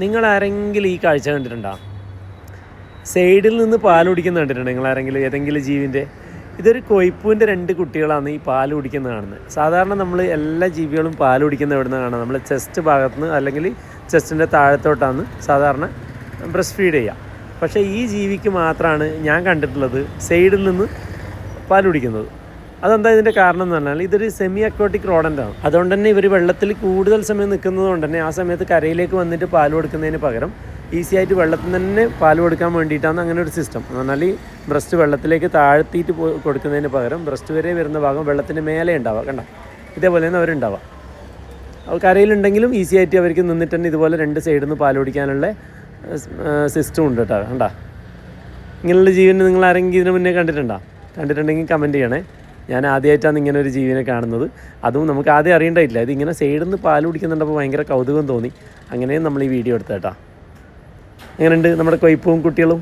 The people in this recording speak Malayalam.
നിങ്ങളാരെങ്കിലും ഈ കാഴ്ച കണ്ടിട്ടുണ്ടോ? സൈഡിൽ നിന്ന് പാൽ കുടിക്കുന്നത് കണ്ടിട്ടുണ്ടോ നിങ്ങളാരെങ്കിലും? ഏതെങ്കിലും ജീവിൻ്റെ? ഇതൊരു കൊയ്പ്പൂവിൻ്റെ 2 കുട്ടികളാണ് ഈ പാൽ കുടിക്കുന്നത് കാണുന്നത്. സാധാരണ നമ്മൾ എല്ലാ ജീവികളും പാൽ കുടിക്കുന്ന എവിടെ നിന്ന് കാണാം? നമ്മൾ ചെസ്റ്റ് ഭാഗത്ത് നിന്ന് അല്ലെങ്കിൽ ചെസ്റ്റിൻ്റെ താഴത്തോട്ടാണ് സാധാരണ ബ്രസ്റ്റ് ഫീഡ് ചെയ്യുക. പക്ഷേ ഈ ജീവിക്ക് മാത്രമാണ് ഞാൻ കണ്ടിട്ടുള്ളത് സൈഡിൽ നിന്ന് പാൽ കുടിക്കുന്നത്. അതെന്താ ഇതിൻ്റെ കാരണം എന്ന് പറഞ്ഞാൽ ഇതൊരു സെമി അക്വാട്ടിക് റോഡൻ്റാണ്. അതുകൊണ്ട് തന്നെ ഇവർ വെള്ളത്തിൽ കൂടുതൽ സമയം നിൽക്കുന്നത് കൊണ്ട് തന്നെ ആ സമയത്ത് കരയിലേക്ക് വന്നിട്ട് പാൽ കൊടുക്കുന്നതിന് പകരം ഈസി ആയിട്ട് വെള്ളത്തിൽ തന്നെ പാൽ കൊടുക്കാൻ വേണ്ടിയിട്ടാണ് അങ്ങനെ ഒരു സിസ്റ്റം. എന്ന് പറഞ്ഞാൽ ഈ ബ്രസ്റ്റ് വെള്ളത്തിലേക്ക് താഴ്ത്തിയിട്ട് കൊടുക്കുന്നതിന് പകരം ബ്രസ്റ്റ് വരെ വരുന്ന ഭാഗം വെള്ളത്തിൻ്റെ മേലെ ഉണ്ടാവുക. കണ്ട, ഇതേപോലെ തന്നെ അവരുണ്ടാവുക. അപ്പോൾ കരയിലുണ്ടെങ്കിലും ഈസി ആയിട്ട് അവർക്ക് നിന്നിട്ട് തന്നെ ഇതുപോലെ 2 സൈഡിൽ നിന്ന് പാൽ കുടിക്കാനുള്ള സിസ്റ്റം ഉണ്ട് കേട്ടോ. കണ്ട, ഇങ്ങനെയുള്ള ജീവനെ നിങ്ങൾ ആരെങ്കിലും ഇതിന് മുന്നേ കണ്ടിട്ടുണ്ടെങ്കിൽ കമൻറ്റ് ചെയ്യണേ. ഞാൻ ആദ്യമായിട്ടാണ് ഇങ്ങനെ ഒരു ജീവിനെ കാണുന്നത്. അതും നമുക്ക് ആദ്യം അറിയേണ്ടതില്ല. ഇതിങ്ങനെ സൈഡിൽ നിന്ന് പാൽ കുടിക്കുന്നുണ്ടപ്പോൾ ഭയങ്കര കൗതുകം തോന്നി. അങ്ങനെയും നമ്മൾ ഈ വീഡിയോ എടുത്തേട്ടാ. എങ്ങനെയുണ്ട് നമ്മുടെ കൊയ്പ്പും കുട്ടികളും?